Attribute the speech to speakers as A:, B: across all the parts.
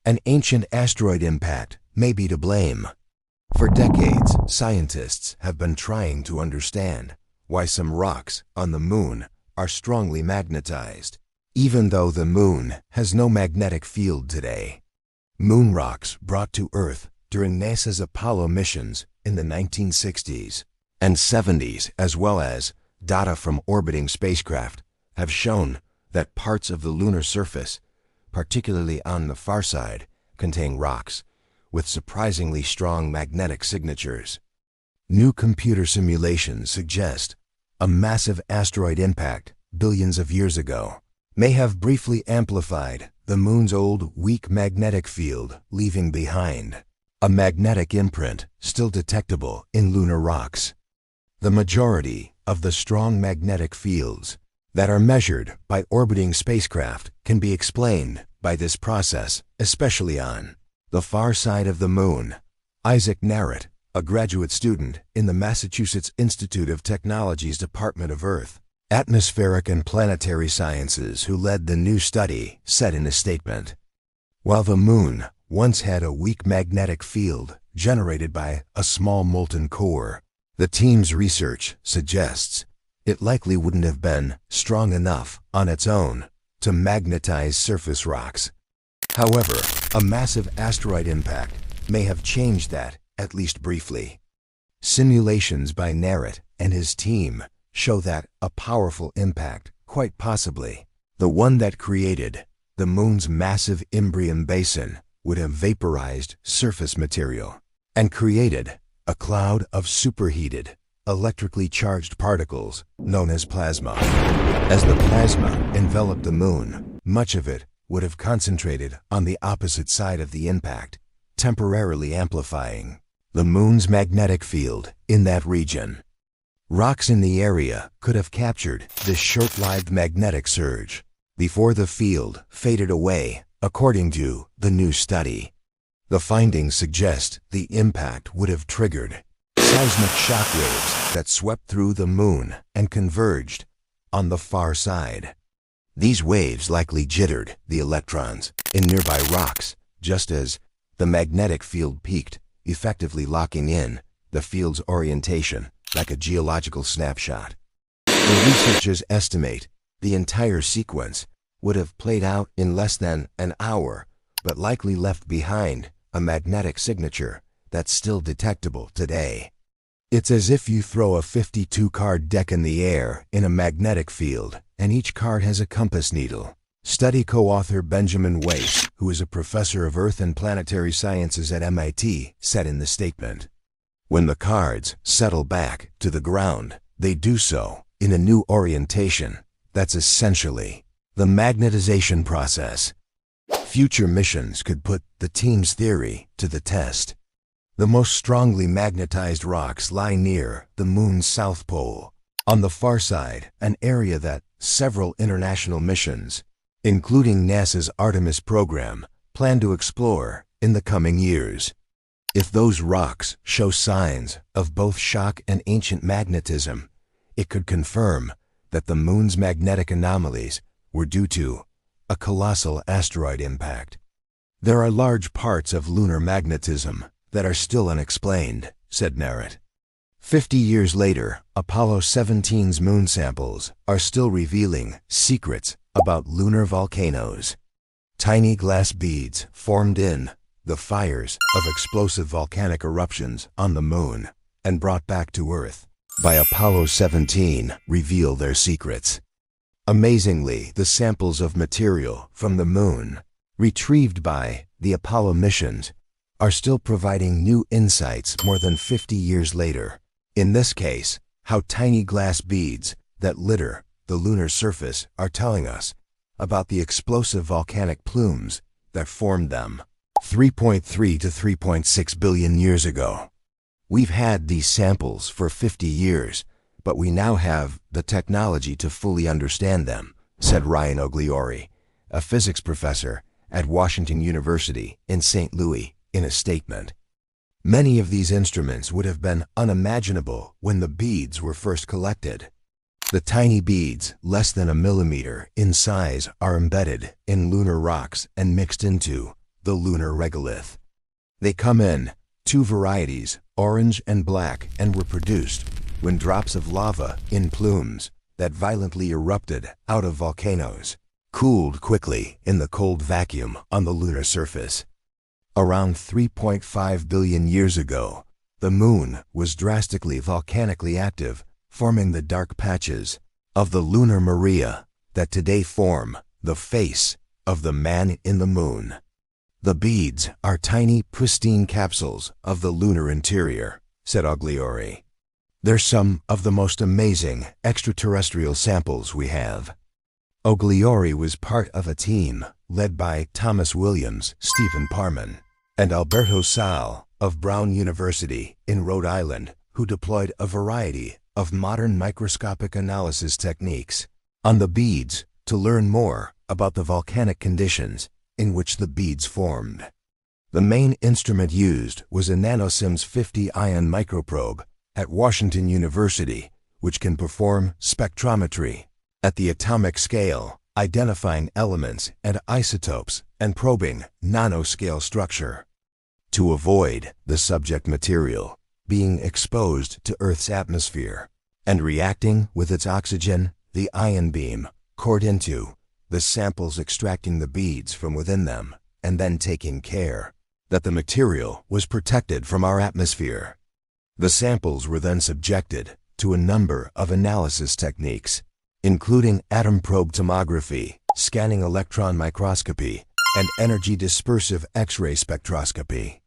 A: An ancient asteroid impact may be to blame. For decades, scientists have been trying to understand why some rocks on the moon are strongly magnetized, even though the moon has no magnetic field today. Moon rocks brought to Earth during NASA's Apollo missions in the 1960s and 70s, as well as data from orbiting spacecraft, have shown that parts of the lunar surface, particularly on the far side, contain rocks with surprisingly strong magnetic signatures. New computer simulations suggest a massive asteroid impact billions of years ago may have briefly amplified the moon's old, weak magnetic field, leaving behind a magnetic imprint still detectable in lunar rocks. The majority of the strong magnetic fields that are measured by orbiting spacecraft can be explained by this process, especially on the far side of the moon. Isaac Narrett, a graduate student in the Massachusetts Institute of Technology's Department of Earth, Atmospheric and Planetary Sciences, who led the new study, said in a statement, "While the moon once had a weak magnetic field generated by a small molten core, the team's research suggests it likely wouldn't have been strong enough on its own to magnetize surface rocks. However, a massive asteroid impact may have changed that, at least briefly." Simulations by Narrett and his team show that a powerful impact, quite possibly the one that created the moon's massive Imbrium basin, would have vaporized surface material and created a cloud of superheated, electrically charged particles known as plasma. As the plasma enveloped the moon, much of it would have concentrated on the opposite side of the impact, temporarily amplifying the moon's magnetic field in that region. Rocks in the area could have captured this short-lived magnetic surge before the field faded away, according to the new study. The findings suggest the impact would have triggered seismic shockwaves that swept through the moon and converged on the far side. These waves likely jittered the electrons in nearby rocks, just as the magnetic field peaked, effectively locking in the field's orientation like a geological snapshot. The researchers estimate the entire sequence would have played out in less than an hour, but likely left behind a magnetic signature that's still detectable today. It's as if you throw a 52-card deck in the air in a magnetic field, and each card has a compass needle. Study co-author Benjamin Weiss, who is a professor of Earth and Planetary Sciences at MIT, said in the statement, "When the cards settle back to the ground, they do so in a new orientation. That's essentially the magnetization process." Future missions could put the team's theory to the test. The most strongly magnetized rocks lie near the moon's south pole, on the far side, an area that several international missions, including NASA's Artemis program, plan to explore in the coming years. If those rocks show signs of both shock and ancient magnetism, it could confirm that the moon's magnetic anomalies were due to a colossal asteroid impact. "There are large parts of lunar magnetism that are still unexplained," said Narrett. 50 years later, Apollo 17's moon samples are still revealing secrets about lunar volcanoes. Tiny glass beads formed in the fires of explosive volcanic eruptions on the moon and brought back to Earth by Apollo 17 reveal their secrets. Amazingly, the samples of material from the moon, retrieved by the Apollo missions, are still providing new insights more than 50 years later. In this case, how tiny glass beads that litter the lunar surface are telling us about the explosive volcanic plumes that formed them 3.3 to 3.6 billion years ago. We've had these samples for 50 years, but we now have the technology to fully understand them, said Ryan Ogliori, a physics professor at Washington University in St. Louis, in a statement. Many of these instruments would have been unimaginable when the beads were first collected. The tiny beads, less than a millimeter in size, are embedded in lunar rocks and mixed into the lunar regolith. They come in two varieties, orange and black, and were produced when drops of lava in plumes that violently erupted out of volcanoes cooled quickly in the cold vacuum on the lunar surface. Around 3.5 billion years ago, the moon was drastically volcanically active, forming the dark patches of the lunar Maria that today form the face of the man in the moon. The beads are tiny, pristine capsules of the lunar interior, said Ogliori. They're some of the most amazing extraterrestrial samples we have. Ogliori was part of a team led by Thomas Williams, Stephen Parman, and Alberto Sal of Brown University in Rhode Island, who deployed a variety of modern microscopic analysis techniques on the beads to learn more about the volcanic conditions in which the beads formed. The main instrument used was a NanoSIMS 50-ion microprobe at Washington University, which can perform spectrometry at the atomic scale, identifying elements and isotopes and probing nanoscale structure. To avoid the subject material being exposed to Earth's atmosphere and reacting with its oxygen, the ion beam cored into the samples, extracting the beads from within them and then taking care that the material was protected from our atmosphere. The samples were then subjected to a number of analysis techniques, including atom probe tomography, scanning-electron microscopy, and energy dispersive X-ray spectroscopy.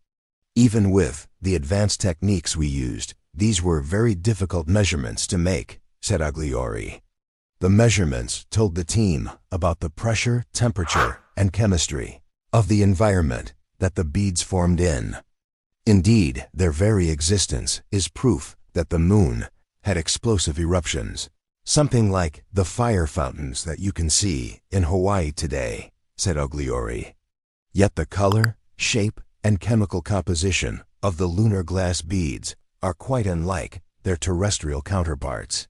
A: Even with the advanced techniques we used, these were very difficult measurements to make, said Ogliori. The measurements told the team about the pressure, temperature, and chemistry of the environment that the beads formed in. Indeed, their very existence is proof that the moon had explosive eruptions, something like the fire fountains that you can see in Hawaii today, said Ogliori. Yet the color, shape, and chemical composition of the lunar glass beads are quite unlike their terrestrial counterparts.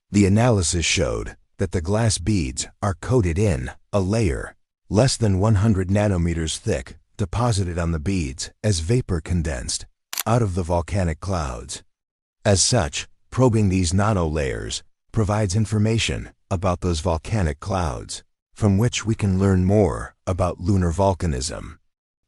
A: The analysis showed that the glass beads are coated in a layer less than 100 nanometers thick, deposited on the beads as vapor condensed out of the volcanic clouds. As such, probing these nanolayers provides information about those volcanic clouds, from which we can learn more about lunar volcanism.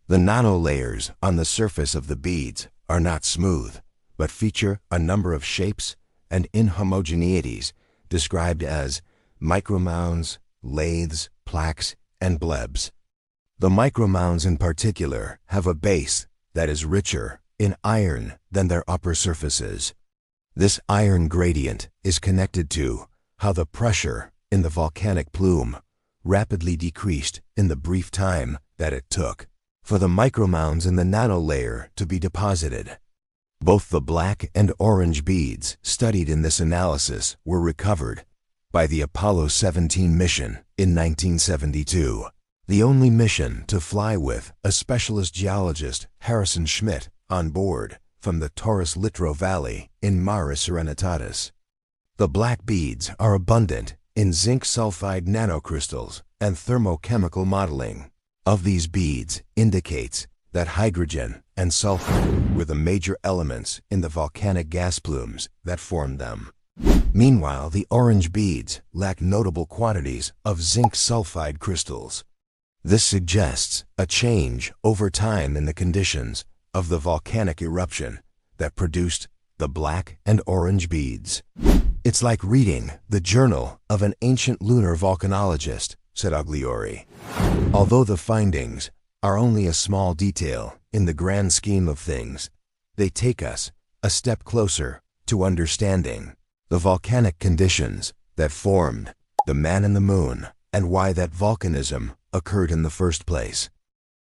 A: The nanolayers on the surface of the beads are not smooth, but feature a number of shapes and inhomogeneities described as micromounds, lathes, plaques, and blebs. The micromounds in particular have a base that is richer in iron than their upper surfaces. This iron gradient is connected to how the pressure in the volcanic plume rapidly decreased in the brief time that it took for the micromounds in the nanolayer to be deposited. Both the black and orange beads studied in this analysis were recovered by the Apollo 17 mission in 1972, the only mission to fly with a specialist geologist, Harrison Schmitt, on board from the Taurus Littrow Valley in Mare Serenitatis. The black beads are abundant in zinc sulfide nanocrystals, and thermochemical modeling of these beads indicates that hydrogen and sulfur were the major elements in the volcanic gas plumes that formed them. Meanwhile, the orange beads lack notable quantities of zinc sulfide crystals. This suggests a change over time in the conditions of the volcanic eruption that produced the black and orange beads. It's like reading the journal of an ancient lunar volcanologist, said Ogliori. Although the findings are only a small detail in the grand scheme of things, they take us a step closer to understanding the volcanic conditions that formed the man in the moon and why that volcanism occurred in the first place.